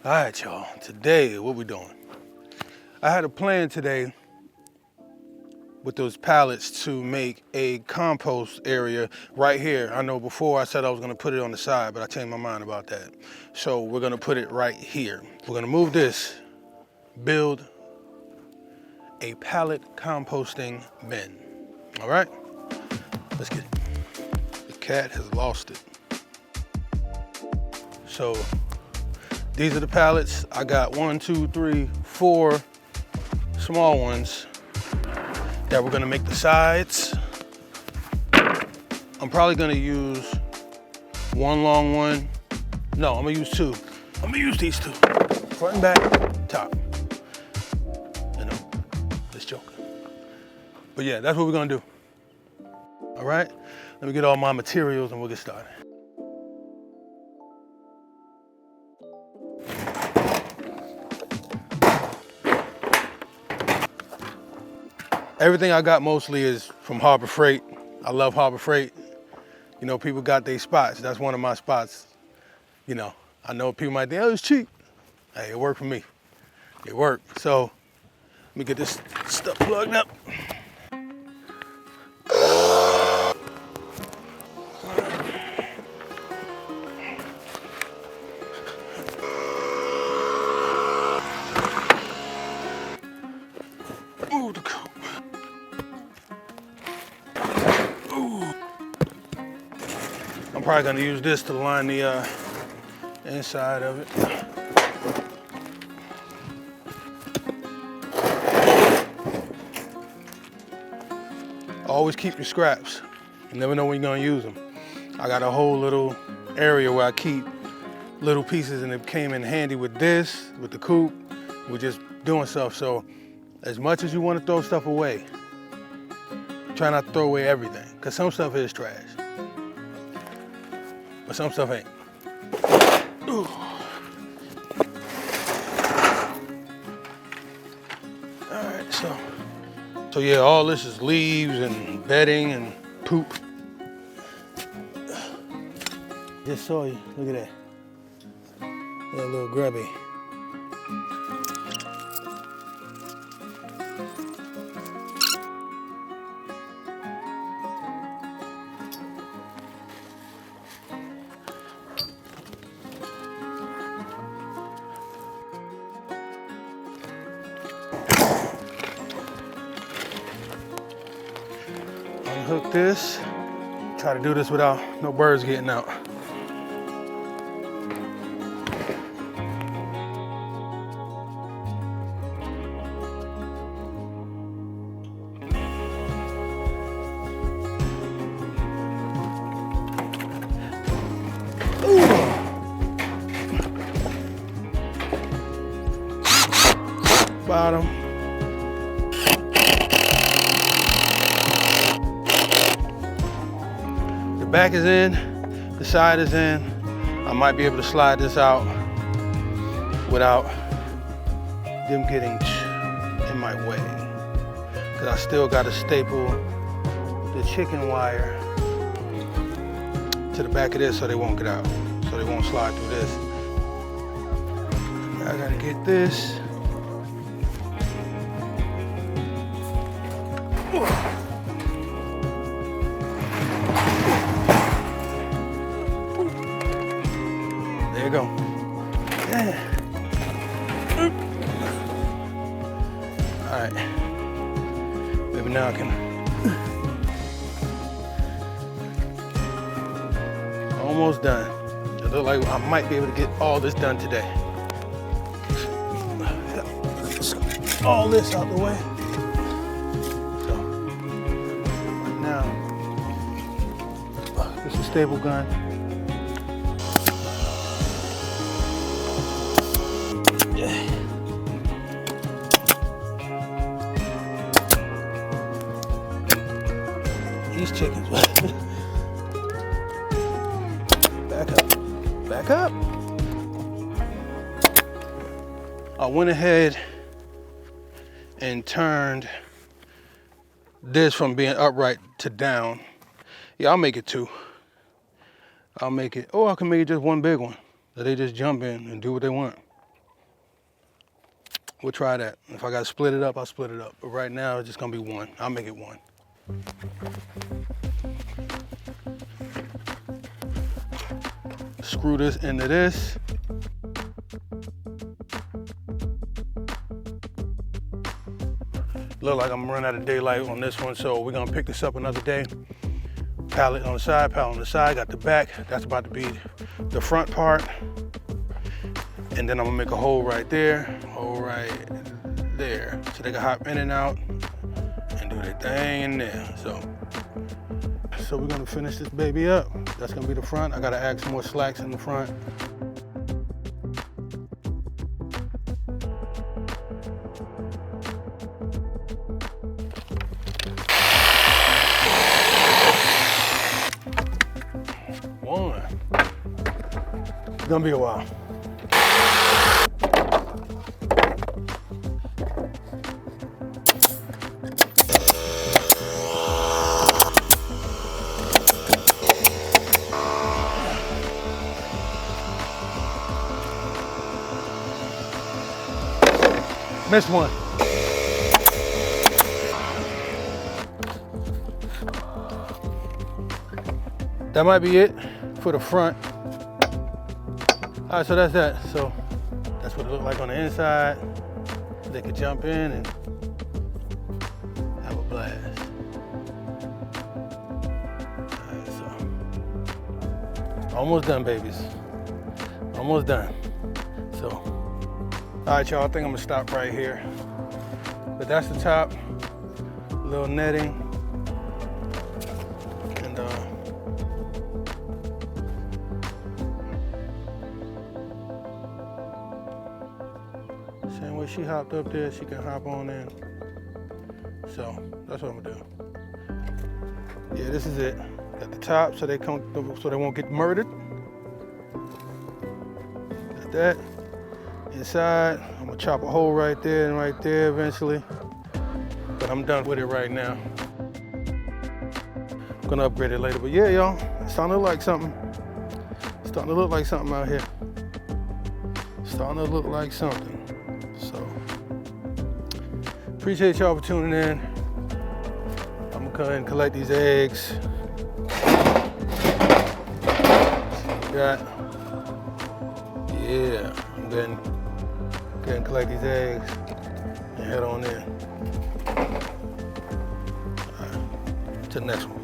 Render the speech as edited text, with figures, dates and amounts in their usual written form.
All right, y'all. Today, what we doing? I had a plan today with those pallets to make a compost area right here. I know before I said I was gonna put it on the side, but I changed my mind about that. So we're gonna put it right here. We're gonna move this, build a pallet composting bin. All right, let's get it. The cat has lost it. So these are the pallets. I got 1, 2, 3, 4 small ones that we're gonna make the sides. I'm probably gonna use one long one. No, I'm gonna use two. I'm gonna use these two. Front and back, top. You know, just joking. But yeah, that's what we're gonna do. All right, let me get all my materials and we'll get started. Everything I got mostly is from Harbor Freight. I love Harbor Freight. You know, people got their spots. That's one of my spots. You know, I know people might think, oh, it's cheap. Hey, it worked for me. It worked. So let me get this stuff plugged up. Ooh, the coat. I'm probably gonna use this to line the inside of it. Always keep your scraps. You never know when you're gonna use them. I got a whole little area where I keep little pieces, and it came in handy with this, with the coop. We're just doing stuff. So as much as you want to throw stuff away, try not to throw away everything, because some stuff is trash. But some stuff ain't. Ooh. All right, so yeah, all this is leaves and bedding and poop. Just saw you, look at that. That little grubby. Unhook this. Try to do this without no birds getting out. Bottom. The back is in, the side is in. I might be able to slide this out without them getting in my way. Because I still got to staple the chicken wire to the back of this so they won't get out, so they won't slide through this. I gotta get this. There you go. Yeah. All right. Maybe now I can. Almost done. It looks like I might be able to get all this done today. All this out the way. So, right now, this is a staple gun. These chickens. Back up. Back up. I went ahead and turned this from being upright to down. Yeah, I'll make it two. I'll make it, or I can make it just one big one that they just jump in and do what they want. We'll try that. If I gotta split it up, I'll split it up. But right now, it's just gonna be one. I'll make it one. Screw this into this. Look like I'm running out of daylight on this one, so we're gonna pick this up another day. Pallet on the side, pallet on the side, got the back. That's about to be the front part. And then I'm gonna make a hole right there, hole right there. So they can hop in and out and do their thing in there. So we're gonna finish this baby up. That's gonna be the front. I gotta add some more slacks in the front. One. It's gonna be a while. Missed one. That might be it for the front. All right, so that's that. So that's what it looked like on the inside. They could jump in and have a blast. All right, so almost done, babies. Almost done. So, all right, y'all, I think I'm gonna stop right here. But that's the top, little netting. And same way she hopped up there, she can hop on in. So that's what I'm gonna do. Yeah, this is it. Got the top so they won't get murdered. Got that. Inside, I'm gonna chop a hole right there and right there eventually. But I'm done with it right now. I'm gonna upgrade it later. But yeah, y'all, it's starting to look like something. It's starting to look like something out here. It's starting to look like something. So, appreciate y'all for tuning in. I'm gonna go ahead and collect these eggs. Got, yeah, I'm getting collect these eggs and head on in. All right, to the next one.